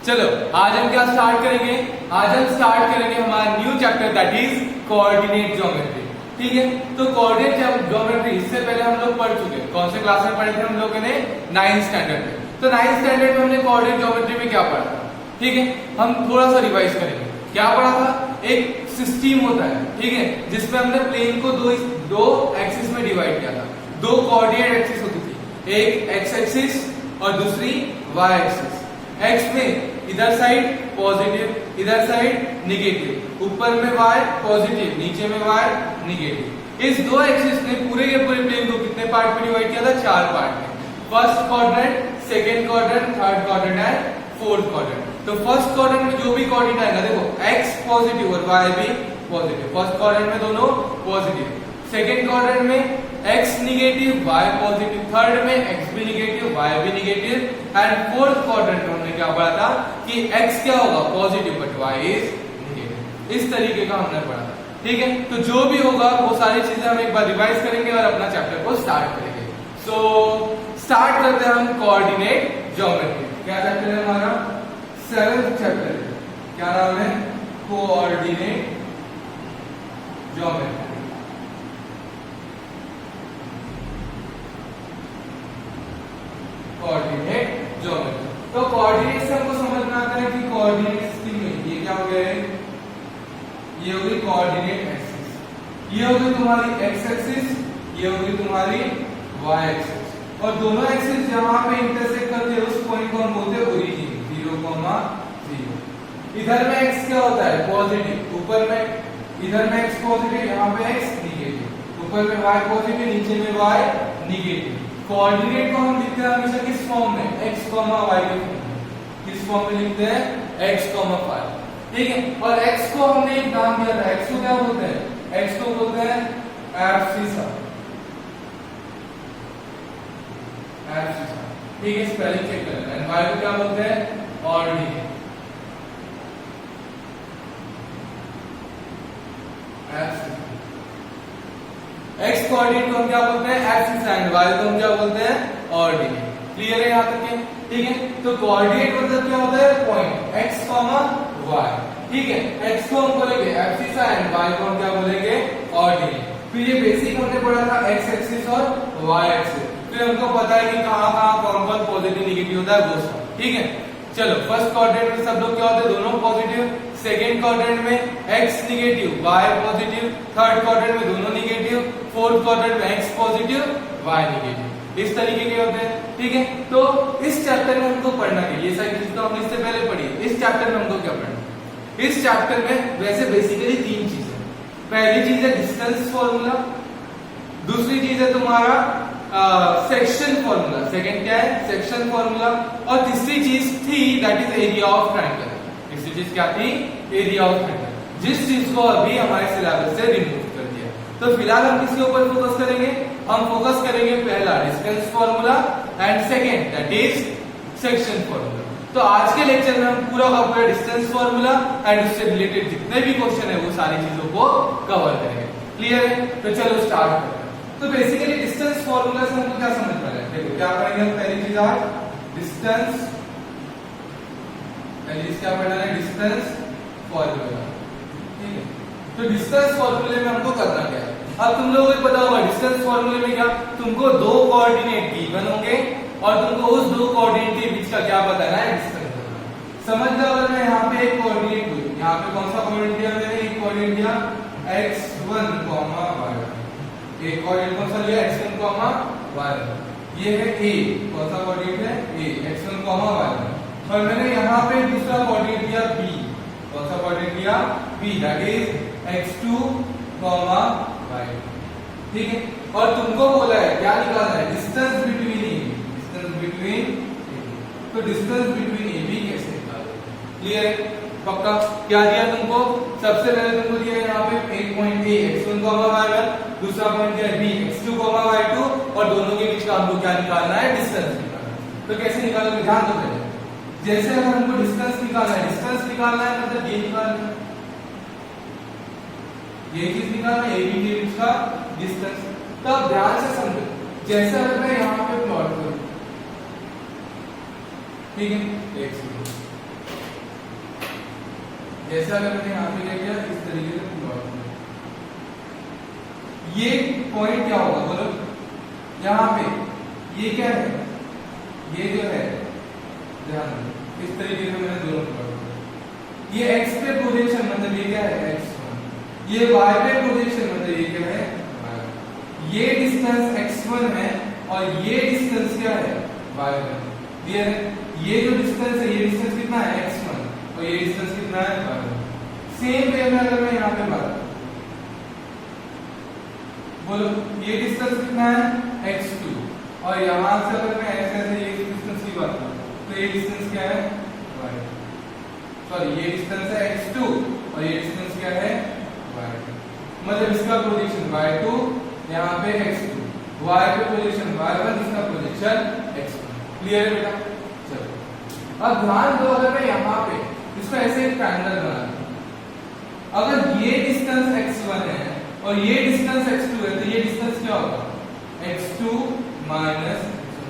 चलो आज हम क्या स्टार्ट करेंगे। आज हम स्टार्ट करेंगे हमारा new chapter that is coordinate geometry. ठीक है, तो कोऑर्डिनेट ज्योमेट्री इससे पहले हम लोग पढ़ चुके हैं। कौन से क्लास में पढ़े थे हम लोगों ने? 9th स्टैंडर्ड में। तो 9th स्टैंडर्ड में हमने कोऑर्डिनेट ज्योमेट्री में क्या पढ़ा था? ठीक है, हम थोड़ा सा रिवाइज करेंगे। क्या पढ़ा था? एक सिस्टम होता है, ठीक है, जिसमें हमने प्लेन को दो एक्सिस में डिवाइड किया था। दो कोऑर्डिनेट एक्सिस होती थी, एक एक्स एक्सिस और दूसरी वाई एक्सिस। एक्स में इधर साइड पॉजिटिव, इधर साइड निगेटिव, ऊपर में y पॉजिटिव, नीचे में y निगेटिव। इस दो एक्सिस ने पूरे के पूरे प्लेन को कितने पार्ट में डिवाइड किया था? 4 पार्ट में। First quadrant, second quadrant, third quadrant and fourth quadrant. तो फर्स्ट क्वाड्रेंट में जो भी कोऑर्डिनेट आएगा, देखो x पॉजिटिव और y भी पॉजिटिव, फर्स्ट क्वाड्रेंट में दोनों पॉजिटिव। सेकंड क्वाड्रेंट में x negative, y positive, third में x भी निगेटिव, y भी निगेटिव एंड फोर्थ क्वाड्रेंट में हमने क्या पढ़ा था कि x क्या होगा? Positive but y is negative. इस तरीके का हमने पढ़ा था। ठीक है, तो जो भी होगा वो सारी चीजें हम एक बार रिवाइज करेंगे और अपना चैप्टर को स्टार्ट करेंगे। सो स्टार्ट करते हैं हम कोऑर्डिनेट ज्योमेट्री। क्या चैप्टर है हमारा? 7th chapter. क्या नाम है? Coordinate geometry. Coordinate geometry. तो कोऑर्डिनेट से हमको समझ में आता है कि कोऑर्डिनेट सिस्टम में ये क्या हो गया है? ये हो गई कोऑर्डिनेट एक्सिस, ये हो गई तुम्हारी एक्स एक्सिस, ये हो गई तुम्हारी वाई एक्सिस, और दोनों एक्सिस जहां पे इंटरसेक्ट करते हैं उस पॉइंट को हम बोलते हैं ओरिजिन, 0,0। इधर में x क्या होता है? पॉजिटिव, ऊपर में इधर में x पॉजिटिव, यहाँ पे x निगेटिव, ऊपर में y पॉजिटिव, नीचे में y निगेटिव। कोऑर्डिनेट को हम लिखते हैं हमेशा किस फॉर्म में? x, y के फॉर्म में। किस फॉर्म में लिखते हैं? x, y। ठीक है, और x को हमने एक नाम दिया था। x को क्या बोलते हैं? x को बोलते हैं एब्सिसा। एब्सिसा, ठीक है, स्पेलिंग चेक कर लेना। एंड y को क्या बोलते हैं? ऑर्डिनेट। एब्सिसा। x कोऑर्डिनेट को हम क्या बोलते हैं? एक्सिस, एंड y को हम क्या बोलते हैं? ऑर्डिनेट। क्लियर है यहाँ तक के? ठीक है, तो कोऑर्डिनेट मतलब क्या होता है? Point x, y। ठीक है, x को हम बोलेंगे एक्सिस एंड y को हम क्या बोलेंगे? ऑर्डिनेट। फिर ये बेसिक हमने पढ़ा था x एक्सिस और y एक्सिस। फिर हमको पता है कि कहाँ कौन पॉजिटिव निगेटिव होता है वो सब। ठीक है, चलो फर्स्ट क्वाड्रेंट में सब लोग क्या होते हैं? दोनों पॉजिटिव। सेकेंड क्वाड्रेंट में x negative, y positive, third quadrant में दोनों निगेटिव, फोर्थ क्वाड्रेंट में x पॉजिटिव, y निगेटिव। इस तरीके के होते हैं। ठीक है, तो इस चैप्टर में हमको पढ़ना है, ये सारी चीज तो हमने इससे पहले पढ़ी है। इस चैप्टर में हमको क्या पढ़ना है? इस चैप्टर में वैसे बेसिकली 3 चीजें। पहली चीज है डिस्टेंस फॉर्मूला, दूसरी चीज है तुम्हारा सेक्शन फॉर्मूला, सेकंड क्या है? सेक्शन फॉर्मूला, और तीसरी चीज थी that is area of triangle. तीसरी चीज क्या थी? एरिया ऑफ ट्रायंगल, जिस चीज को अभी हमारे सिलेबस से रिमूव कर दिया। तो फिलहाल हम किसके ऊपर फोकस करेंगे? हम फोकस करेंगे पहला distance formula and second that is section formula. तो आज के लेक्चर में हम पूरा का पूरा डिस्टेंस फॉर्मूला एंड उससे रिलेटेड जितने भी क्वेश्चन है वो सारी चीजों को कवर करेंगे। क्लियर है? तो चलो स्टार्ट करते हैं। तो बेसिकली डिस्टेंस फॉर्मूला से हमको क्या समझ में आ रहा है? देखो क्या करेंगे हम? पहली चीज आज डिस्टेंस, पहली चीज क्या पढ़ना है? Distance formula. ठीक है, तो डिस्टेंस फॉर्मूले में हमको करना क्या है? अब तुम लोगों को पता होगा डिस्टेंस फॉर्मूले में क्या, तुमको दो कोऑर्डिनेट गिवन होंगे और तुमको उस दो कोऑर्डिनेट के बीच का क्या बताना है? डिस्टेंस। समझ लो अगर मैं यहाँ पे एक कोऑर्डिनेट दूं, यहाँ पे कौन सा कोऑर्डिनेट दिया मैंने? एक कोऑर्डिनेट दिया x1, y1। एक कोऑर्डिनेट कौन सा लिया? x1, y1। ये है a, कौन सा कोऑर्डिनेट है? a, x1, y1। और मैंने यहाँ पे दूसरा कोऑर्डिनेट दिया b, कौन सा कोऑर्डिनेट दिया? b, that is x2, y2। ठीक है, और तुमको बोला है क्या निकालना है? डिस्टेंस बिटवीन ए, डिस्टेंस बिटवीन। तो डिस्टेंस बिटवीन ए बी कैसे निकालोगे? क्लियर है? पक्का? क्या दिया तुमको? सबसे पहले तुमको दिया यहाँ पे एक पॉइंट ए x1, y1, दूसरा पॉइंट दिया b x2, y2, और दोनों के बीच का हमको क्या निकालना है? डिस्टेंस निकालना है। तो कैसे निकालोगे? ध्यान दो पहले। जैसे अगर हमको डिस्टेंस निकालना है, डिस्टेंस निकालना है मतलब ये निकालना है, ये चीज निकालना है, ए बी के बीच का डिस्टेंस। तो अब ध्यान से समझो, जैसे अगर मैं यहाँ पे प्लॉट करूं, ठीक है, जैसा अगर मैंने यहाँ पे क्या किया इस तरीके से प्लॉट किया, ये पॉइंट क्या होगा बोलो, यहाँ पे ये क्या है, ये जो है ध्यान दो इस तरीके से मैंने दोनों प्लॉट किया। ये x पे प्रोजेक्शन मतलब ये क्या है x1, ये y पे प्रोजेक्शन मतलब ये क्या है y। ये डिस्टेंस x1 है और ये डिस्टेंस क्या है y1। क्लियर है, ये जो डिस्टेंस है ये डिस्टेंस कितना है x1 और ये डिस्टेंस कितना है y1। सेम वे में अगर मैं यहाँ पे बात करूं बोलो, ये डिस्टेंस कितना है x2 और यहां से अगर मैं ऐसे ऐसे ये डिस्टेंस की बात करूं तो ये डिस्टेंस क्या है y, सॉरी ये डिस्टेंस है x2 और ये डिस्टेंस क्या है y, मतलब इसका प्रोजेक्शन y2 यहाँ पे x2, y पे प्रोजेक्शन y1, इसका प्रोजेक्शन x1। क्लियर है बेटा, चलो अब ध्यान दो, अगर मैं यहाँ पे इसको ऐसे एक ट्रायंगल बना दूं, अगर ये डिस्टेंस x1 है और ये डिस्टेंस x2 है तो ये डिस्टेंस क्या होगा x2 माइनस,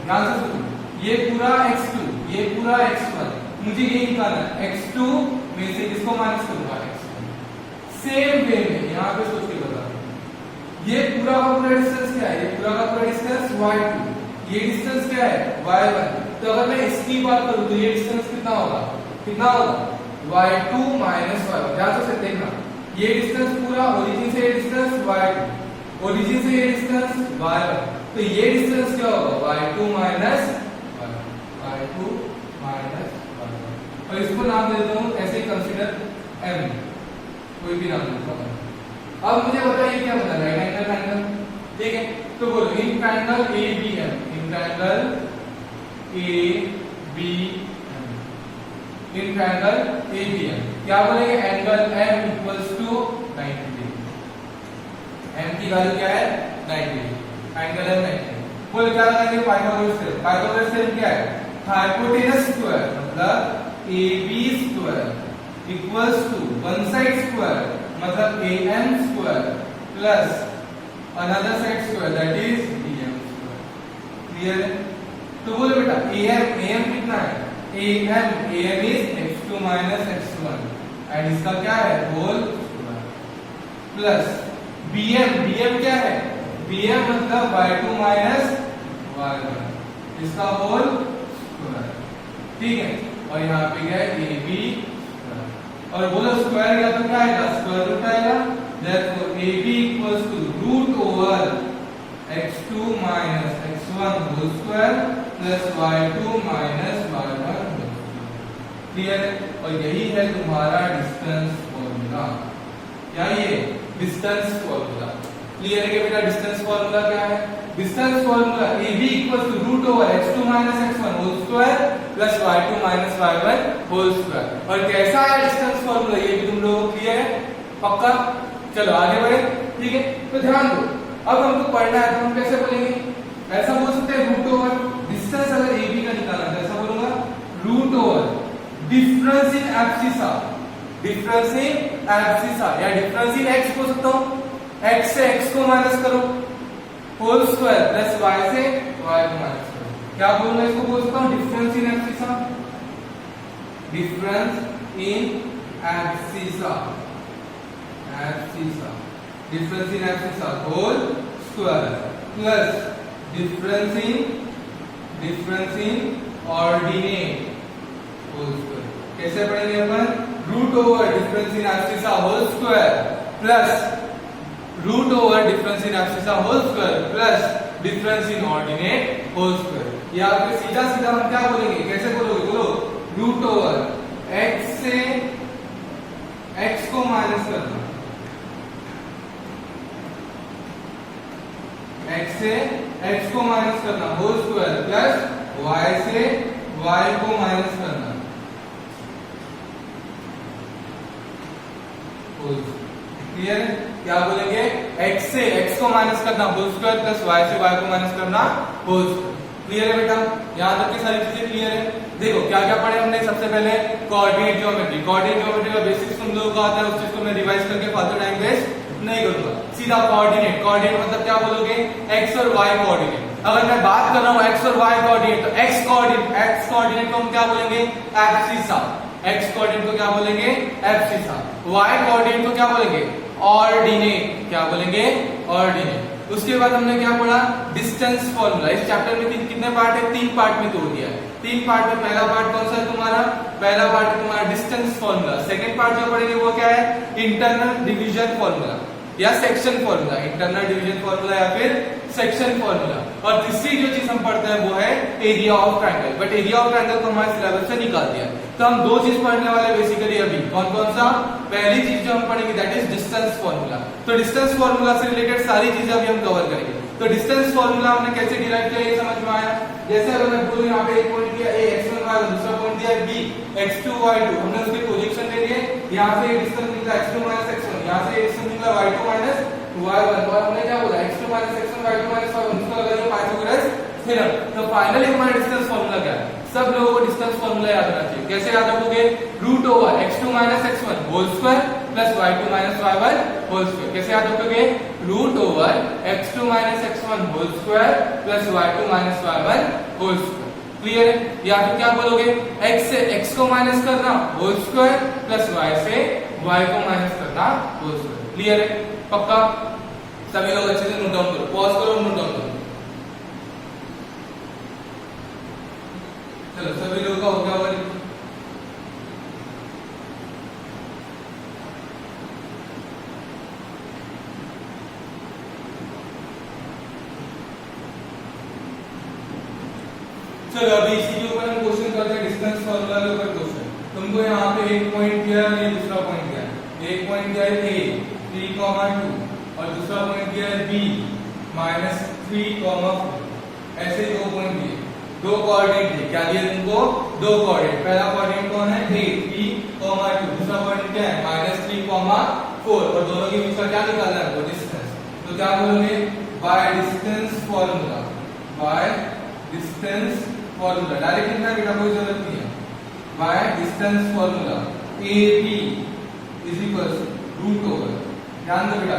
ध्यान से सुनो, ये पूरा x2 ये पूरा x1, मुझे ये निकालना है x2 में से किसको माइनस करूंगा x1। सेम वे में यहाँ पे सोच के बता, ये पूरा का पूरा डिस्टेंस क्या है, ये पूरा का पूरा डिस्टेंस y2, ये डिस्टेंस क्या है y1, तो अगर मैं इसकी बात करूं तो ये डिस्टेंस कितना होगा, कितना होगा y2 माइनस y1। ध्यान से देखना, ये डिस्टेंस पूरा ओरिजिन से ये डिस्टेंस y2, ओरिजिन से ये डिस्टेंस y1, तो ये डिस्टेंस क्या होगा y2 minus y1, y2 minus y1। और इसको नाम दे देता हूं ऐसे कंसीडर m, कोई भी नाम देता हूं। अब मुझे बताइए क्या बता, राइट एंगल ट्रायंगल, ठीक है, तो बोलो in triangle ABM, in triangle ABM, in triangle ABM क्या बोलेंगे, angle M equals to 90 degree, M की वैल्यू क्या है 90 डिग्री, एंगल M 90 डिग्री। बोल क्या लगाएंगे पाइथागोरस थ्योरम, पाइथागोरस थ्योरम क्या है, हाइपोटेनस स्क्वायर मतलब AB square equals to one side square मतलब AM square plus another side square that is BM square. Clear है, तो बोलो बेटा AM कितना है, AM is x2 minus x1 and इसका क्या है होल स्क्वायर प्लस BM क्या है, BM मतलब y2 minus y1 इसका होल स्क्वायर, ठीक है, और यहाँ पे क्या है AB स्क्वायर, और बोलो स्क्वायर का तो क्या आएगा स्क्वायर रूट आएगा, therefore AB equals to root over x2 minus x1 whole square plus y2 minus y1। Clear है, और यही है तुम्हारा डिस्टेंस फॉर्मूला, क्या ये डिस्टेंस फॉर्मूला। क्लियर है कि बेटा डिस्टेंस फॉर्मूला क्या है, distance formula AB equals to root over x2 minus x1 whole square plus y2 minus y1 whole square. और कैसा है डिस्टेंस फॉर्मूला ये भी तुम लोगों को क्लियर है पक्का, चलो आगे बढ़े, ठीक है, तो ध्यान दो, अब हमको पढ़ना है तो हम कैसे बोलेंगे, ऐसा बोल सकते हैं रूट ओवर डिस्टेंस, अगर AB का निकालना है तो ऐसा बोलूंगा root over difference in abscissa, difference in abscissa या डिफरेंस इन x बोल सकता हूं, x से x को माइनस करो होल स्क्वायर प्लस y से y को माइनस करो, क्या बोलूंगा इसको बोल सकता हूं difference in abscissa, difference in abscissa, abscissa difference in abscissa whole square plus difference in ordinate whole square. कैसे पढ़ेंगे अपन, root over difference in abscissa whole square plus root over difference in abscissa whole square plus difference in ordinate whole square. या फिर सीधा सीधा हम क्या बोलेंगे, कैसे बोलोगे, बोलो रूट ओवर x से x को माइनस करना, x से x को माइनस करना होल स्क्वायर प्लस y से y को माइनस करना होल स्क्वायर। क्लियर है, क्या बोलेंगे x से x को माइनस करना होल स्क्वायर प्लस y से y को माइनस करना होल स्क्वायर। क्लियर है बेटा, यहां तक की सारी चीजें क्लियर है। देखो क्या क्या पढ़े हमने, सबसे पहले कोऑर्डिनेट ज्योमेट्री, कोऑर्डिनेट ज्योमेट्री का बेसिक्स तुम लोगों को आता है, उस चीज को मैं रिवाइज करके फालतू टाइम वेस्ट नहीं करूंगा। सीधा कोऑर्डिनेट, कोऑर्डिनेट मतलब क्या बोलोगे x और y कोऑर्डिनेट। अगर मैं बात कर रहा हूं x और y कोऑर्डिनेट तो x कोऑर्डिनेट को हम क्या बोलेंगे एब्सिसा, एक्स कोऑर्डिनेट को क्या बोलेंगे एब्सिसा, वाई कोऑर्डिनेट को क्या बोलेंगे ऑर्डिनेट, क्या बोलेंगे ऑर्डिनेट। उसके बाद हमने क्या पढ़ा डिस्टेंस फॉर्मूला। इस चैप्टर में कितने पार्ट है, 3 पार्ट में तोड़ दिया है। 3 पार्ट में पहला पार्ट कौन सा है तुम्हारा, पहला पार्ट है तुम्हारा डिस्टेंस फॉर्मूला। सेकंड पार्ट जो पढ़ेंगे वो क्या है इंटरनल डिवीजन फॉर्मूला या section formula, internal division formula या फिर सेक्शन फॉर्मूला। और तीसरी जो चीज हम पढ़ते हैं वो है area of triangle, but area of triangle को हमारे सिलेबस से निकाल दिया। तो हम 2 चीज पढ़ने वाले बेसिकली अभी, कौन कौन सा, पहली चीज जो हम पढ़ेंगे दैट इज डिस्टेंस फॉर्मूला। तो डिस्टेंस फॉर्मूला से रिलेटेड सारी चीजें अभी हम कवर करेंगे। तो डिस्टेंस फॉर्मूला हमने कैसे डिराइव किया ये समझ में आया। जैसे अगर मैं बोलूं यहाँ पे एक पॉइंट दिया a x1 y1, दूसरा पॉइंट दिया b x2 y2, हमने उसके प्रोजेक्शन ले लिए। यहाँ से डिस्टेंस निकला x2 x1, यहाँ से डिस्टेंस निकला y2 y1, और हमने क्या बोला x2 x1 y2 y1, इसका लगा दिया पाइथागोरस थ्योरम। तो फाइनली हमारा डिस्टेंस फॉर्मूला क्या है, सब लोगों को डिस्टेंस फॉर्मूला याद रखना चाहिए। कैसे याद रखोगे, root over x2 x1 whole square plus y2 y1 whole square. कैसे याद रखोगे, root over x2 x1 whole square plus y2 y1 whole square. Clear है। या फिर क्या बोलोगे, x से x को माइनस करना होल स्क्वायर प्लस y से y को माइनस करना होल स्क्वायर। क्लियर है, पक्का। सभी लोग अच्छे से नोट डाउन करो, पॉज करो, नोट डाउन करो। चलो सभी लोगों का हो गया होगा। चलो अभी इसी के ऊपर हम क्वेश्चन करते हैं, डिस्टेंस फॉर्मूला के ऊपर क्वेश्चन। तुमको यहाँ पे एक पॉइंट दिया है, दूसरा पॉइंट दिया है। एक पॉइंट दिया है a 3, 2 और दूसरा पॉइंट दिया है b -3, 4। ऐसे 2 पॉइंट दिए, 2 कोऑर्डिनेट दिए। क्या दिए तुमको, 2 कोऑर्डिनेट। पहला कोऑर्डिनेट कौन है a 3, 2, दूसरा कोऑर्डिनेट क्या है -3, 4, और दोनों के बीच का क्या निकालना है, वो डिस्टेंस। तो क्या बोलोगे, by distance formula, by distance formula. Direct लिखना बेटा, कोई जरूरत नहीं है। By distance formula AB is equals root over, ध्यान दो बेटा,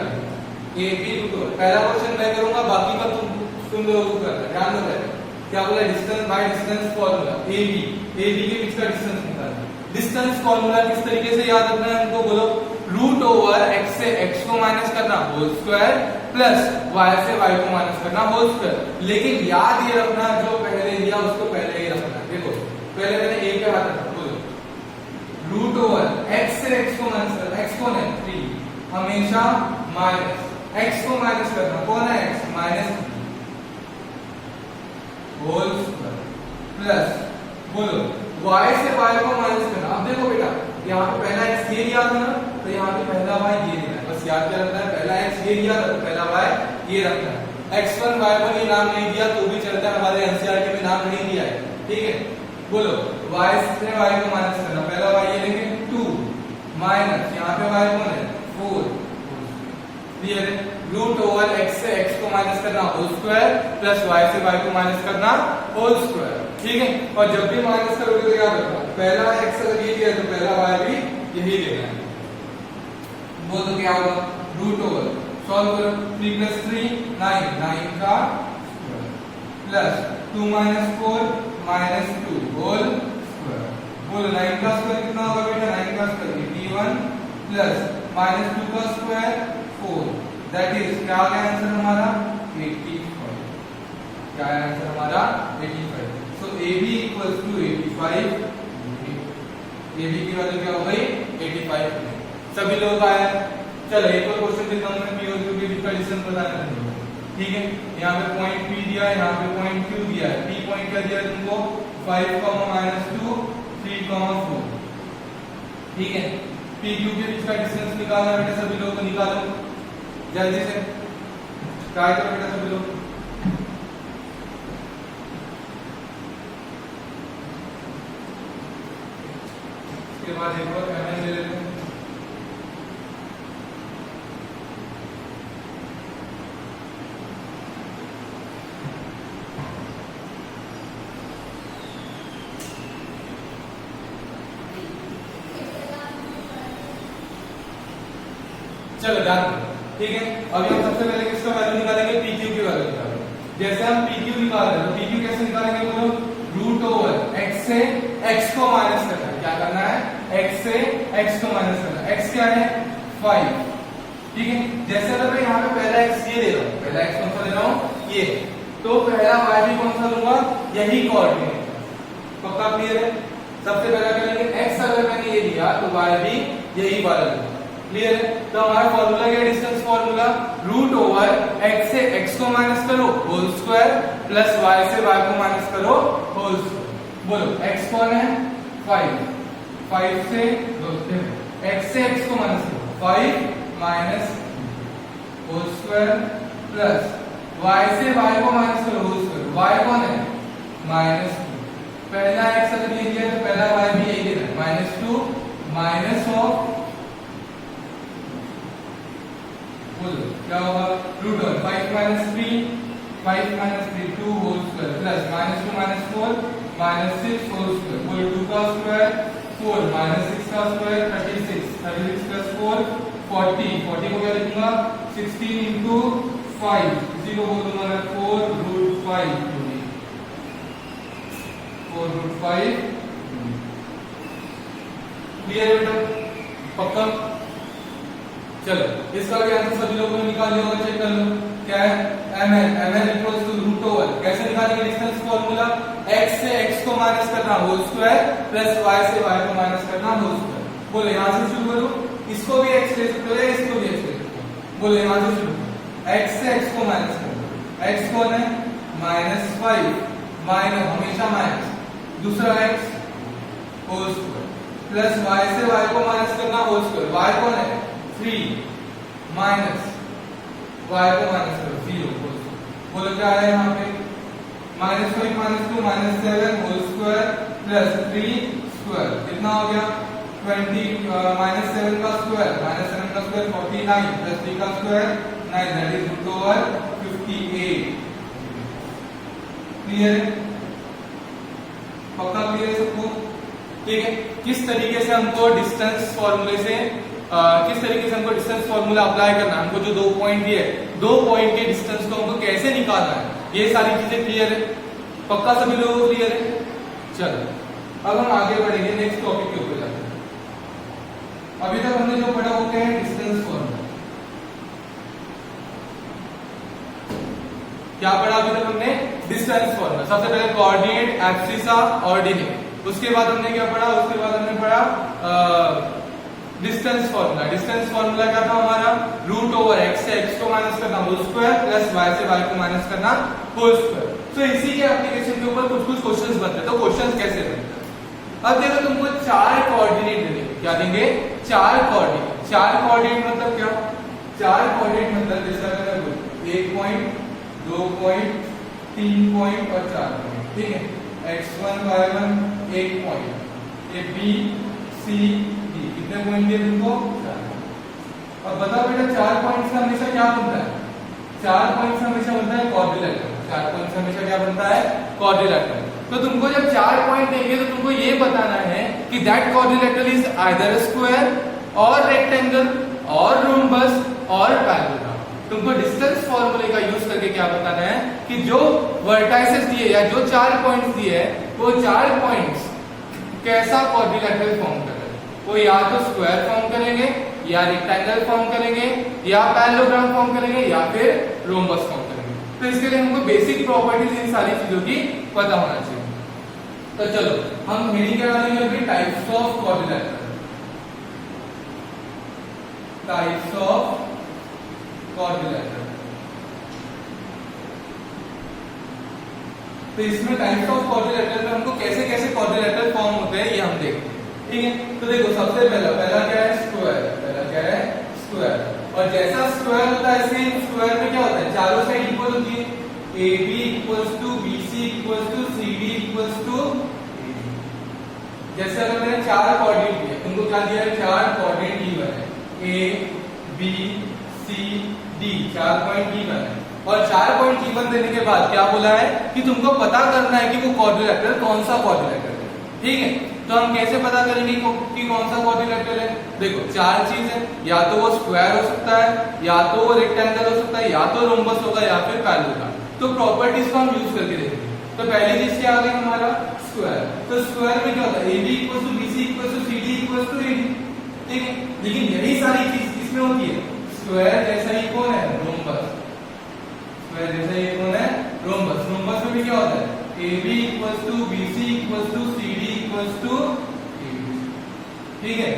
AB रूट ओवर। पहला क्वेश्चन मैं करूंगा, बाकी का तुम लोगों को करना है, ध्यान दो बेटा। क्या बोला, distance by distance formula AB के बीच का डिस्टेंस निकालना है। डिस्टेंस फॉर्मूला किस तरीके से याद रखना है हमको, बोलो, रूट ओवर x से x को माइनस करना होल स्क्वायर प्लस y से y को माइनस करना होल स्क्वायर। लेकिन याद ये रखना, जो पहले दिया उसको पहले ही रखना। देखो पहले मैंने a पे हाथ रखा, बोलो रूट ओवर x से x को माइनस करना, x कौन है 3, हमेशा माइनस x को माइनस करना, कौन है x -3 होल स्क्वायर प्लस, बोलो y से y को माइनस करना। अब देखो बेटा, यहाँ पे पहला x ये लिया था ना, तो यहाँ पे पहला y ये लिया है। बस याद क्या रखना है, पहला x ये लिया था, पहला y ये रखना है। x1 y1 ये नाम नहीं दिया तो भी चलता है, हमारे एनसीईआरटी में नाम नहीं दिया है, ठीक है। बोलो y से y को माइनस करना, पहला y ये लेंगे 2 माइनस, यहाँ पे y कौन है 4। क्लियर है। रूट ओवर x से x को माइनस करना होल स्क्वायर प्लस y से y को माइनस करना होल स्क्वायर, ठीक है। और जब भी माइनस करोगे तो याद रखना, पहला x अगर ये दिया तो पहला y भी यही लेना है। वो तो क्या होगा, रूट ओवर, सॉल्व करो, 3 + 3 9, 9 का प्लस 2 - 4 -2 होल स्क्वायर। बोलो 9 का स्क्वायर कितना होगा बेटा, 9 का स्क्वायर 81 प्लस -2 का स्क्वायर 4, दैट इज क्या आ गया आंसर हमारा 85। क्या है आंसर हमारा 85। सो AB = 85। AB की वैल्यू क्या हो गई 85। सभी लोग आया। चलो एक और क्वेश्चन देता हूं मैं, P और Q के बीच का डिस्टेंस बताना है, ठीक है। यहाँ पे पॉइंट P दिया है, यहाँ पे पॉइंट Q दिया है। P पॉइंट क्या दिया है तुमको 5, -2 3, 4, ठीक है। PQ के बीच का डिस्टेंस निकालना बेटा, सभी लोगों को निकालो जल्दी से, ट्राई करो बेटा सभी लोग। इसके बाद एक और एमएन ले लेते हैं। चलो ध्यान दो, ठीक है। अभी हम सबसे पहले किसका वैल्यू निकालेंगे, PQ की वैल्यू निकालेंगे। जैसे हम PQ निकाल रहे हैं, PQ कैसे निकालेंगे बोलो, रूट ओवर x से x को माइनस करना है। क्या करना है, x से x को माइनस करना। x क्या है 5, ठीक है। जैसे अगर मैं यहाँ पे पहला x ये ले रहा हूँ, पहला x कौन सा ले रहा हूँ ये, तो पहला y भी कौन सा लूंगा, यही कोऑर्डिनेट। पक्का क्लियर है? सबसे पहला क्या लेंगे, x अगर मैंने ये लिया तो y भी यही वाला लूंगा। क्लियर है? तो हमारा फॉर्मूला क्या है, distance formula, root over x से x को माइनस करो होल स्क्वायर प्लस y से y को माइनस करो होल स्क्वायर। बोलो x कौन है 5, 5 से x से x को माइनस करो 5 minus whole square plus y से y को माइनस करो होल स्क्वायर। y कौन है -2, पहला x अगर ये लिया तो पहला y भी यही लेना -2 माइनस ऑफ, बोलो क्या होगा, root over 5 minus 3 2 whole square plus -2 -4 -6 whole square, बोलो 2 का स्क्वायर 4 -6 का स्क्वायर 36 प्लस 4 40 को क्या लिखूंगा 16 इंटू 5, इसी को बोलूंगा मैं 4√5 क्लियर है बेटा? पक्का? चलो इसका भी आंसर सभी लोगों ने निकाल लिया होगा, चेक कर लो क्या है, mn equals to root over, कैसे निकालेंगे डिस्टेंस फॉर्मूला, x से x को माइनस करना होल स्क्वायर प्लस y से y को माइनस करना होल स्क्वायर। बोले यहां से शुरू करो, इसको भी x ले सकते हो, इसको भी x ले सकते हो। बोले यहां से शुरू करो, x से x को माइनस करो, x कौन है -5 माइनस, हमेशा माइनस, दूसरा x whole square plus y से y को माइनस करना होल स्क्वायर, y कौन है 3 माइनस y को माइनस करो 0 होल स्क्वायर। बोलो क्या है यहाँ पे -5 -2 -7 होल स्क्वायर प्लस 3 स्क्वायर, कितना हो गया 20 -7 का स्क्वायर 49 प्लस 3 का square 9, that is root over 58। Clear है? पक्का क्लियर है सबको? ठीक है। किस तरीके से हमको डिस्टेंस फॉर्मूले से किस तरीके से हमको डिस्टेंस फॉर्मूला अप्लाई करना है, हमको जो 2 पॉइंट दिए 2 पॉइंट के डिस्टेंस को हमको कैसे निकालना है, ये सारी चीजें क्लियर है? पक्का सभी लोगों को क्लियर है? चलो अब हम आगे बढ़ेंगे नेक्स्ट टॉपिक के ऊपर जाते हैं। अभी तक हमने जो पढ़ा वो क्या है, डिस्टेंस फॉर्मूला। क्या पढ़ा अभी तक हमने? Distance formula. सबसे पहले कोऑर्डिनेट, एब्सिसा, ऑर्डिनेट। उसके बाद हमने क्या पढ़ा, उसके बाद हमने पढ़ा डिस्टेंस फॉर्मूला। डिस्टेंस फॉर्मूला क्या था हमारा, रूट ओवर x से x को माइनस करना होल स्क्वायर प्लस y से y को माइनस करना होल स्क्वायर। तो इसी के एप्लीकेशन के ऊपर कुछ क्वेश्चंस बनते हैं। तो क्वेश्चंस कैसे बनते हैं, अब देखो तुमको 4 कोऑर्डिनेट देंगे। क्या देंगे? 4 कोऑर्डिनेट। 4 कोऑर्डिनेट मतलब क्या, 4 कोऑर्डिनेट मतलब जैसा मैंने बोला 1 पॉइंट 2 पॉइंट 3 पॉइंट और 4 पॉइंट, ठीक है। x1 y1 1 पॉइंट, ये b c d, कितने पॉइंट दिए तुमको 4। अब बताओ बेटा 4 पॉइंट से हमेशा क्या बनता है, 4 पॉइंट से हमेशा बनता है क्वाड्रिलेटरल। 4 पॉइंट से हमेशा क्या बनता है, क्वाड्रिलेटरल। तो तुमको जब 4 पॉइंट देंगे तो तुमको ये बताना है कि that quadrilateral is either square और रेक्टेंगल और रोम्बस और पैरेललोग्राम। तुमको डिस्टेंस फॉर्मूले का यूज करके क्या बताना है कि जो वर्टाइसेस दिए या जो 4 पॉइंट्स दिए हैं वो 4 पॉइंट्स कैसा क्वाड्रिलेटरल फॉर्म कर रहे हैं। वो या तो स्क्वायर फॉर्म करेंगे या रेक्टेंगल फॉर्म करेंगे या पैरेललोग्राम फॉर्म करेंगे या फिर रोम्बस फॉर्म करेंगे। तो इसके लिए हमको बेसिक प्रॉपर्टीज इन सारी चीजों की पता होना चाहिए। तो चलो हम हेडिंग क्या डालेंगे अभी, types of quadrilateral. Types of quadrilateral. तो इसमें टाइप्स ऑफ क्वाड्रिलेटरल में हमको कैसे कैसे क्वाड्रिलेटरल फॉर्म होते हैं ये हम देखते हैं, ठीक है। तो देखो सबसे पहला क्या है, स्क्वायर। पहला क्या है, स्क्वायर। और जैसा स्क्वायर होता है सेम स्क्वायर में क्या होता है, चारों साइड इक्वल होती है। AB equals to BC equals to CD equals to AD। जैसे अगर मैंने 4 कोऑर्डिनेट दिए, तुमको क्या दिया है, 4 कोऑर्डिनेट गिवन है, A B C D, 4 point given है। और 4 पॉइंट गिवन देने के बाद क्या बोला है कि तुमको पता करना है कि वो क्वाड्रिलेटरल कौन सा क्वाड्रिलेटरल है, ठीक है। तो हम कैसे पता करेंगे कि कौन सा क्वाड्रिलेटरल है। देखो 4 चीज है, या तो वो स्क्वायर हो सकता है, या तो वो रेक्टेंगल हो सकता है, या तो रोम्बस होगा या फिर पैरेललोग्राम। तो प्रॉपर्टीज को हम यूज करके देखेंगे। तो पहली चीज क्या आ गई हमारा स्क्वायर। तो स्क्वायर में क्या होता है AB equal to BC equal to CD equal to AD, ठीक है। लेकिन यही सारी चीज किसमें होती है, स्क्वायर जैसा ही कौन है, रोम्बस। स्क्वायर जैसा ही कौन है, रोम्बस। रोम्बस में भी क्या होता है, AB equal to BC equal to CD equal to AD, ठीक है।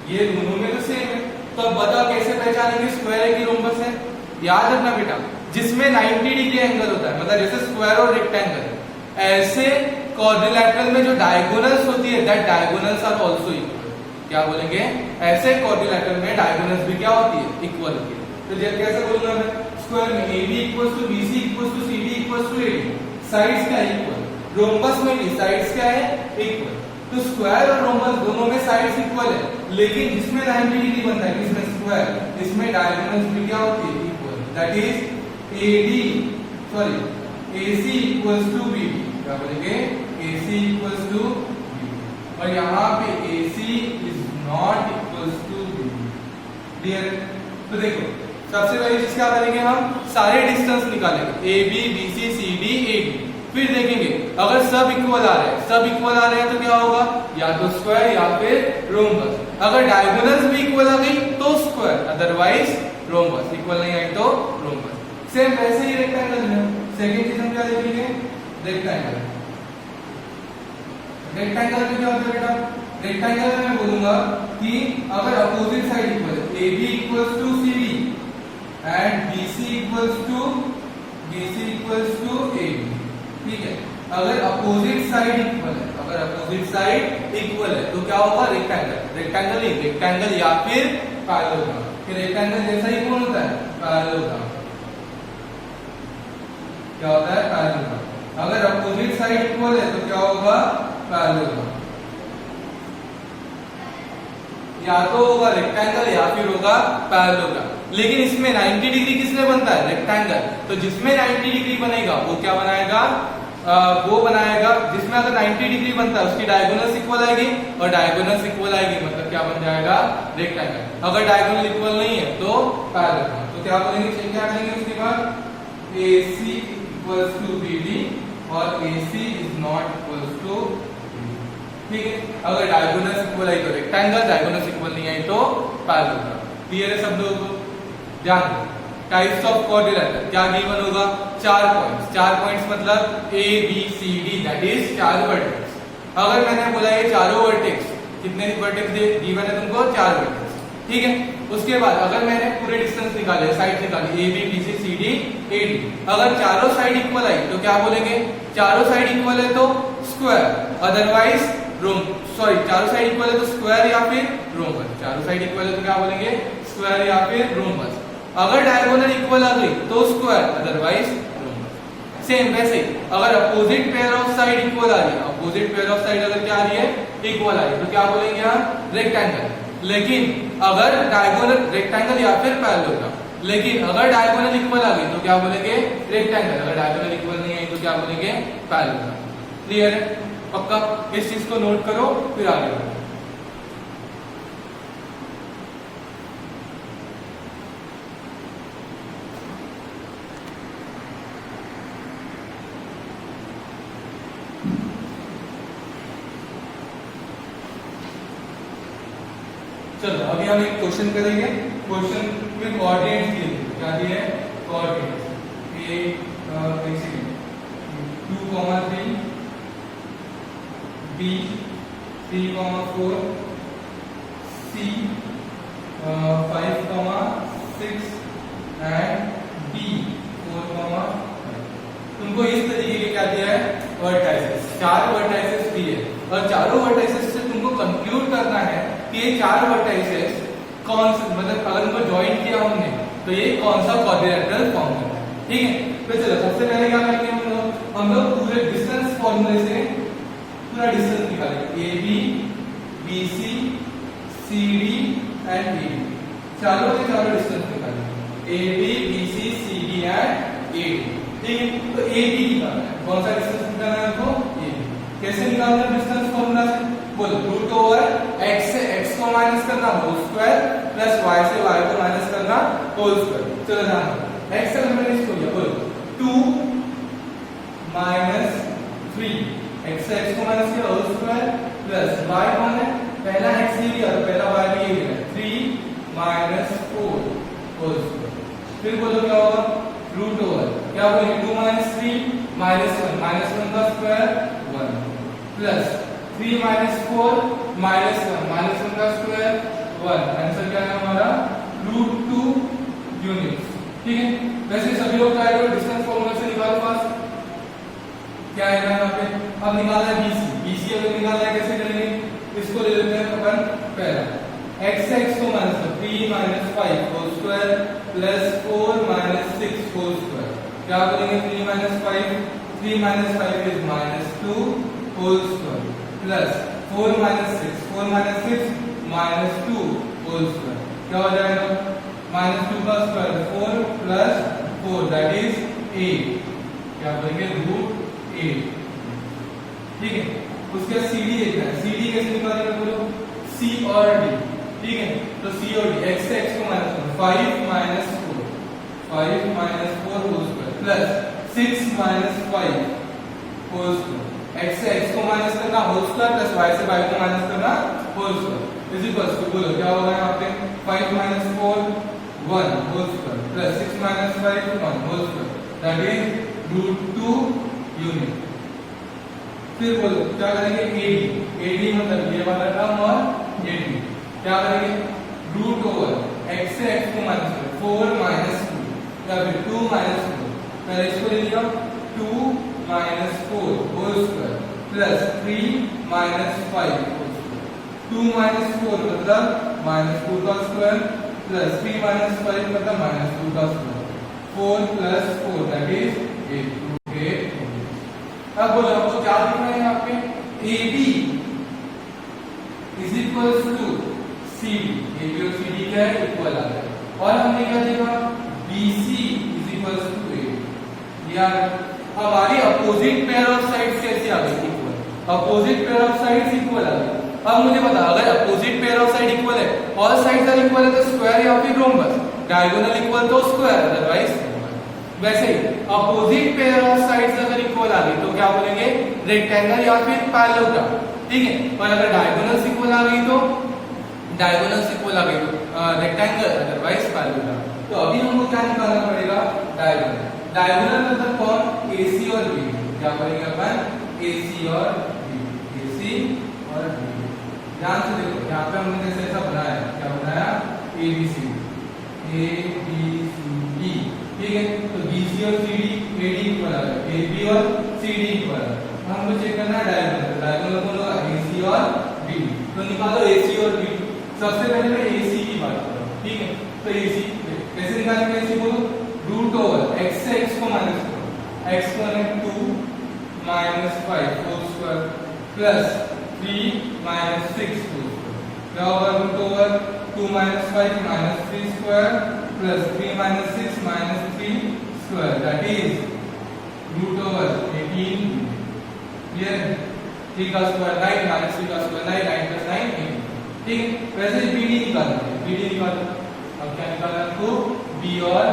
ये दोनों में तो सेम है। तो अब बताओ कैसे पहचानेंगे स्क्वायर है कि रोम्बस है। याद रखना बेटा, जिसमें 90 डिग्री एंगल होता है, मतलब जैसे स्क्वायर और रेक्टेंगल, ऐसे क्वाड्रिलैटरल में जो डायगोनल्स होती है, that diagonals are also equal. क्या बोलेंगे, ऐसे क्वाड्रिलैटरल में डायगोनल्स भी क्या होती है, इक्वल होती है। तो जब कैसे बोलूंगा मैं, स्क्वायर में AB equal to BC equal to CD equal to AD, sides क्या है, इक्वल। रोम्बस में भी साइड्स क्या है, इक्वल। तो स्क्वायर और रोम्बस दोनों में साइड्स इक्वल है, लेकिन जिसमें 90 डिग्री बनता है, किसमें, स्क्वायर, इसमें डायगोनल्स भी क्या होती है, equal. That is AC equals to BD, क्या बोलेंगे, AC इक्वल्स टू BD, और यहाँ पे AC is not equals to BD। Clear. तो देखो सबसे पहली चीज क्या करेंगे, हम सारे डिस्टेंस निकालेंगे, AB BC CD AD। फिर देखेंगे अगर सब इक्वल आ रहे हैं, सब इक्वल आ रहे हैं तो क्या होगा, या तो स्क्वायर या फिर रोम्बस। अगर डायगोनल्स भी इक्वल आ गई तो स्क्वायर, अदरवाइज रोम्बस। इक्वल नहीं आई तो रोम्बस। सेम वैसे ही रेक्टेंगल में सेकंड चीज हम क्या देखेंगे, रेक्टेंगल। रेक्टेंगल में क्या होता है बेटा, रेक्टेंगल में मैं बोलूंगा कि अगर अपोजिट साइड इक्वल है, AB equals to CD and BC equals to AD, ठीक है। अगर अपोजिट साइड इक्वल है, अगर अपोजिट साइड इक्वल है तो क्या होगा, रेक्टेंगल। रेक्टेंगल ही रेक्टेंगल या फिर पैरेललोग्राम। फिर रेक्टेंगल जैसा ही कौन होता है, पैरेललोग्राम। क्या होता है, पैरेललोग्राम। अगर अपोजिट साइड इक्वल है तो क्या होगा, पैरेललोग्राम। या तो होगा रेक्टेंगल या फिर होगा पैरेललोग्राम। लेकिन इसमें 90 डिग्री किसमें बनता है, रेक्टेंगल। तो जिसमें 90 डिग्री बनेगा वो क्या बनाएगा, वो बनाएगा जिसमें अगर 90 डिग्री बनता है उसकी डायगोनल्स इक्वल आएगी, और डायगोनल्स इक्वल आएगी मतलब क्या बन जाएगा, रेक्टेंगल। अगर डायगोनल इक्वल नहीं है तो पैरेललोग्राम। तो क्या बोलेंगे, क्या करेंगे उसके बाद, AC इक्वल्स टू BD और AC is not equals to, ठीक है। अगर डायगोनल्स इक्वल आई तो रेक्टेंगल, डायगोनल्स इक्वल नहीं आई तो पैरेललोग्राम। क्लियर है सब लोगों को। ध्यान दो, टाइप्स ऑफ क्वाड्रिलैटरल क्या गिवन होगा, 4 पॉइंट्स। 4 पॉइंट्स मतलब A B C D, that is 4 vertex. अगर मैंने बोला ये चारों वर्टेक्स, कितने वर्टेक्स गिवन है तुमको, 4 वर्टेक्स, ठीक है। उसके बाद अगर मैंने पूरे डिस्टेंस निकाले, साइड निकाली, AB BC CD AD, अगर चारों साइड इक्वल आई तो क्या बोलेंगे, चारों साइड इक्वल है तो स्क्वायर, अदरवाइज चारों साइड इक्वल है तो स्क्वायर या फिर रोम्बस। चारों साइड इक्वल है तो क्या बोलेंगे, स्क्वायर या फिर रोम्बस। अगर डायगोनल इक्वल आ गई तो स्क्वायर, अदरवाइज रोम्बस। सेम वैसे अगर opposite pair of side equal आ रही है, अपोजिट पेयर ऑफ साइड अगर क्या आ रही है, इक्वल आ रही है तो क्या बोलेंगे यहाँ, रेक्टेंगल। लेकिन अगर डायगोनल, रेक्टेंगल या फिर पैरेललोग्राम। लेकिन अगर डायगोनल इक्वल आ गई तो क्या बोलेंगे, रेक्टेंगल। अगर डायगोनल इक्वल नहीं आई तो क्या बोलेंगे, पैरेललोग्राम। क्लियर है, पक्का। इस चीज को नोट करो फिर आगे बढ़ो। चलो अभी हम एक क्वेश्चन करेंगे। क्वेश्चन में कोऑर्डिनेट्स दिए हैं, क्या दिए हैं, कोऑर्डिनेट्स। ये एक second, 2,3 B 3,4 C 5,6 and D 4,5। तुमको इस तरीके के क्या दिया है, वर्टाइसेस। 4 वर्टाइसेस दिए और चारों वर्टाइसेस से तुमको कंक्लूड करना है कि ये 4 वर्टाइसेस कौन से, मतलब अगर उनको ज्वाइन किया हमने तो ये कौन सा क्वाड्रिलैटरल फॉर्म करता है, ठीक है। तो चलो सबसे पहले क्या करेंगे हम लोग पूरे डिस्टेंस फॉर्मूले से पूरा डिस्टेंस निकालेंगे, AB BC CD and AD। चारों के चारों डिस्टेंस निकालेंगे, AB BC CD and AD, ठीक है। तो AB निकालना है, कौन सा डिस्टेंस निकालना है हमको, AB। कैसे निकालना है डिस्टेंस फॉर्मूला से, बोलो रूट ओवर x से x को माइनस करना होल स्क्वायर प्लस y से y को माइनस करना होल स्क्वायर। चलो ध्यान दो, x से मैंने इसको लिया, बोलो 2 माइनस 3 x से x को माइनस किया होल स्क्वायर प्लस y कौन है पहला x ये लिया तो पहला y भी ये लिया 3 माइनस 4 होल स्क्वायर। फिर बोलो क्या होगा रूट ओवर क्या बोलेंगे 2 माइनस 3 माइनस 1 का स्क्वायर 1 प्लस 3 माइनस 4 माइनस 1 का स्क्वायर 1। आंसर क्या है हमारा रूट 2 यूनिट्स। ठीक है वैसे सभी लोग ट्राई करो डिस्टेंस फॉर्मूला से निकालो पास क्या है यहाँ पे। अब निकालना है BC BC अगर निकालना है कैसे करेंगे इसको ले लेते हैं अपन पहला x से x को minus 3 minus 5 whole square plus 4 minus 6 whole square क्या करेंगे 3 minus 5 is minus 2 whole square plus 4 minus 6 minus 2 whole square क्या हो जाएगा माइनस 2 का स्क्वायर 4 प्लस 4 दैट इज 8 क्या बोलेंगे रूट 8। ठीक है उसके CD देखना है CD कैसे निकालेंगे बोलो C और D। ठीक है तो C और D x से x को minus 5 minus 4 whole square plus 6 minus 5 whole square x से x को माइनस करना होल स्क्वायर प्लस y से y को माइनस करना whole square is equals to बोलो क्या होगा यहाँ पे 5 minus 4 1 whole square plus 6 minus 5 1 whole square that is root 2 unit. फिर बोलो क्या करेंगे AD मतलब ये वाला टर्म और AD क्या करेंगे रूट ओवर x से x को माइनस 4 माइनस 2 या फिर 2 माइनस 4 पहले इसको ले लिया 2 minus 4 whole square plus 3 minus 5 whole square 2 minus 4 मतलब माइनस 2 का स्क्वायर प्लस 3 माइनस 5 मतलब माइनस 2 का स्क्वायर 4 प्लस 4 दैट इज 8। अब बोलो आपको क्या लिखना है यहाँ पे AB is equals to CD AB और CD क्या है इक्वल आ गया और हमने क्या देखा BC is equals to AB यार हमारी अपोजिट पेयर ऑफ साइड्स कैसे आ गई equal opposite pair of sides equal आ गई। अब मुझे बता अगर opposite pair of side equal है ऑल साइड्स आर इक्वल है तो स्क्वायर या फिर रोम्बस डायगोनल इक्वल तो स्क्वायर अदरवाइज वैसे ही अपोजिट पेयर ऑफ साइड्स अगर इक्वल आ गई तो क्या बोलेंगे रेक्टेंगल या फिर पैरेललोग्राम। ठीक है और अगर डायगोनल्स इक्वल आ गई तो रेक्टेंगल अदरवाइज पैरेललोग्राम। तो अभी हमको क्या निकालना पड़ेगा डायगोनल मतलब कौन AC और BD क्या करेंगे अपन AC और BD ध्यान से देखो यहाँ पे हमने जैसे ऐसा बनाया क्या बनाया ABCD ठीक है तो BC और CD AD इक्वल आ गया AB और CD इक्वल है हमको चेक करना है डायगोनल कौन होगा AC और BD तो निकालो AC और BD। सबसे पहले मैं AC की बात कर रहा हूं ठीक है तो AC कैसे निकालेंगे AC बोलो रूट ओवर x से x को माइनस करो x को है 2 minus 5 whole square plus 3 minus 6 whole square क्या होगा root over 2 minus 5 minus 3 square plus 3 minus 6 minus 3 square that is root over 18 clear 3 का स्क्वायर 9 माइनस 3 का स्क्वायर 9 9 प्लस 9 18 ठीक है। वैसे BD निकालना है BD निकालो अब क्या निकालना है तो B और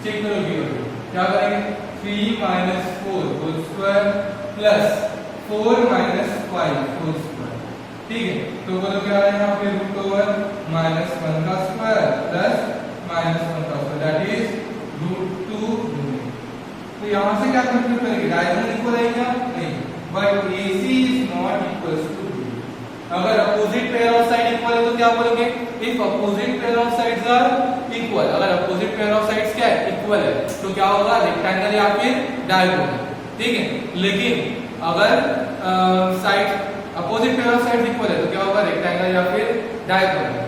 चेक करो B और क्या करेंगे 3 minus 4 whole square plus 4 minus 5 whole square ठीक है तो बोलो क्या है यहाँ पे रूट ओवर माइनस 1 का स्क्वायर प्लस माइनस 1 का square that is root 2 unit. तो यहाँ से क्या कंप्यूट करेंगे डायगोनल इक्वल है क्या नहीं but AC is not equal to BD। अगर opposite pair of side equal है तो क्या बोलेंगे if opposite pair of sides are equal अगर अपोजिट पेयर ऑफ साइड्स क्या है इक्वल है तो क्या होगा रेक्टेंगल या फिर डायगोनल ठीक है। लेकिन अगर side opposite pair of sides equal है तो क्या होगा रेक्टेंगल या फिर डायगोनल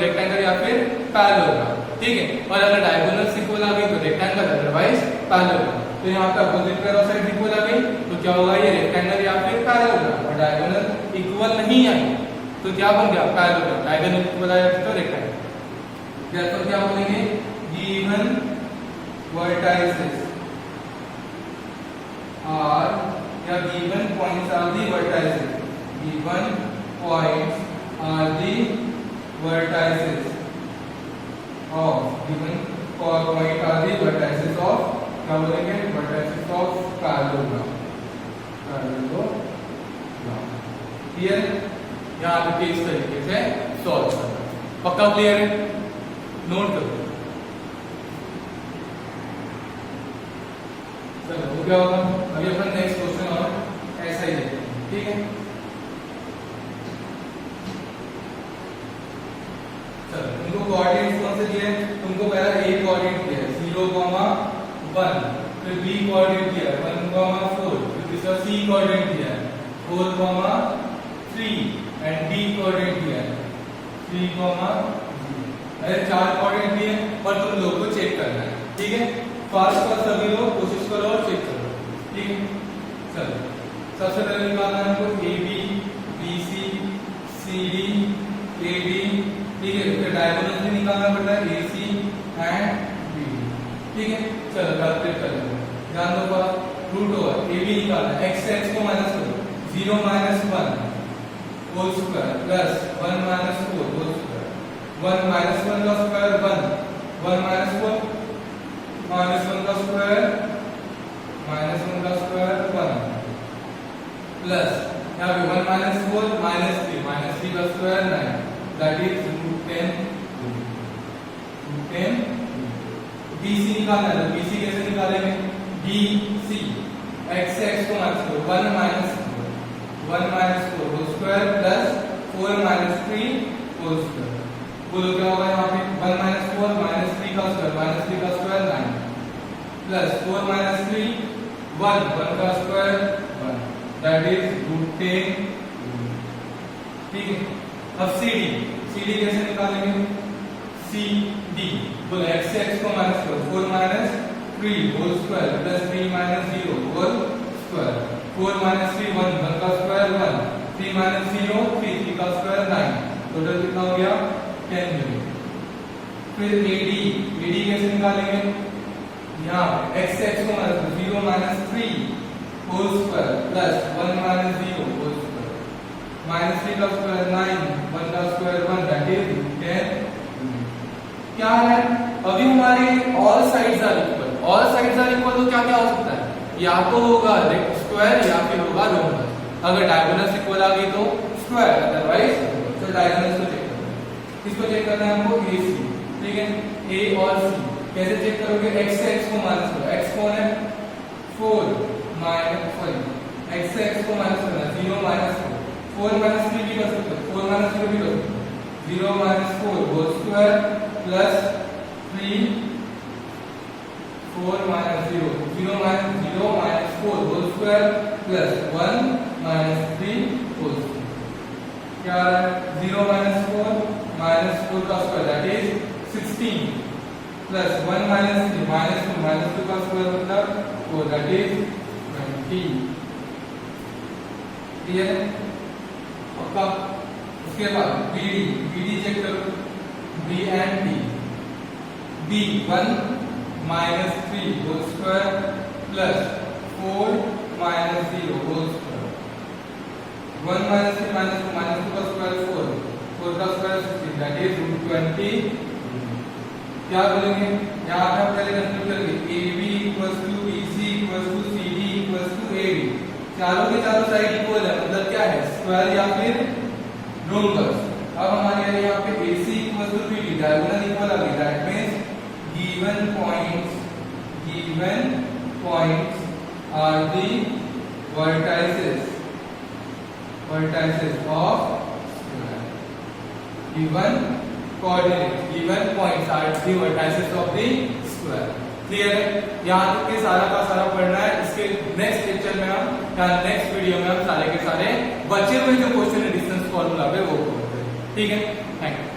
रेक्टेंगल या फिर पैरेललोग्राम ठीक है। और अगर डायगोनल्स इक्वल आ गई तो रेक्टेंगल अदरवाइज पैरेललोग्राम। तो यहाँ पे opposite pair of sides equal आ गई तो क्या होगा ये रेक्टेंगल या फिर पैरेललोग्राम और डायगोनल इक्वल नहीं आई तो क्या बन गया पैरेललोग्राम डायगोनल इक्वल आया तो रेक्टेंगल या तो क्या बोलेंगे गिवन vertices are या given points are the vertices given points are the vertices of given point are the vertices of क्या बोलेंगे vertices of parallelogram क्लियर? यहाँ पे इस तरीके से सॉल्व करना, पक्का क्लियर है? नोट करो। चलो हो गया होगा। अभी अपन नेक्स्ट क्वेश्चन और ऐसा ही देखते हैं, ठीक है? चलो तुमको कोऑर्डिनेट्स कौन से दिए? तुमको पहला ए कोऑर्डिनेट दिया है 0,1, फिर बी कोऑर्डिनेट दिया है 1,4, फिर दूसरा सी कोऑर्डिनेट दिया है 4,3 एंड डी कोऑर्डिनेट दिया है 3,0। अरे 4 कोऑर्डिनेट दिए पर तुम लोग को चेक करना है, ठीक है? फास्ट पर सभी लोग कोशिश करो और चेक करो, ठीक है? चलो सबसे पहले निकालना है हमको A B, B C, C D, A D, ठीक है? फिर डायगोनल भी निकालना पड़ता है A C and B D, ठीक है? चलो कैलकुलेट कर लेते हैं। ध्यान दो, रूट ओवर ए बी निकालना है, एक्स से एक्स को माइनस करो, 0 - 1 whole square plus 1 - 4 whole square, 1 - 1 का स्क्वायर 1, 1 - 4 -1 का स्क्वायर, -1 का स्क्वायर 1 प्लस यहाँ पे 1 - 4 -3 का स्क्वायर 9, दैट इज √10। BC निकालना है, BC कैसे निकालेंगे? BC x से x को माइनस करो, 1 - 4 whole square plus 4 - 3 whole square. बोलो क्या होगा यहाँ पे? 1 - 4 -3 का स्क्वायर 9 प्लस 4 - 3 1 का स्क्वायर 1, दैट इज √10, ठीक है? अब CD कैसे निकालेंगे? CD बोलो x से x को माइनस करो, 4 - 3 whole square plus 3 - 0 whole square, 4 - 3 1 का स्क्वायर 1, 3 - 0 3 का स्क्वायर 9, टोटल कितना हो गया? 10 मिनट। फिर AD कैसे निकालेंगे? यहाँ x से x को माइनस करो, 0 - 3 whole square plus 1 - 0 whole square, -3 का स्क्वायर 9, 1 का स्क्वायर 1, दैट इज 10। क्या है? अभी हमारे all sides are equal. All sides are equal तो क्या क्या हो सकता है? या तो होगा स्क्वायर या फिर होगा रोम्बस। अगर डायगोनल्स इक्वल आ गई तो स्क्वायर, अदरवाइज तो डायगोनल्स को चेक करना है। किसको चेक करना है हमको? AC, ठीक है? A और C कैसे चेक करोगे? x से x को माइनस करो, x कौन है? 4 x से x को माइनस करना, 0 - 4 - 3 भी कर सकते हो, 4 - 0 भी कर सकते हो, 0 - 4 whole square plus 3 4 - 0 0 - 4 whole square plus 1 - 3 whole square. क्या है? 0 - 4 का स्क्वायर दैट इज 16 प्लस 1 - 3 -2 का स्क्वायर मतलब 4 दैट इज 20। क्लियर है? पक्का? उसके बाद BD चेक करो, B and D, B 1 - 3 whole square plus 4 - 0 whole square, 1 - 3 - 2 का स्क्वायर 4 का स्क्वायर 16, दैट इज √20। क्या बोलेंगे? यहाँ पे पहले कंप्यूट करेंगे AB = BC = CD = AD, चारों के चारों साइड इक्वल है, मतलब क्या है? स्क्वायर या फिर रोम्बस। अब हमारे यहाँ पे AC = BD, डायगोनल इक्वल आ गई, that means given points are the vertices of square. Given points are the vertices of the square. Clear है? यहाँ तक के सारा का सारा पढ़ना है। इसके नेक्स्ट लेक्चर में हम या नेक्स्ट वीडियो में हम सारे के सारे बचे हुए जो क्वेश्चन है डिस्टेंस फॉर्मूला पे वो करेंगे। ठीक है? Thank you.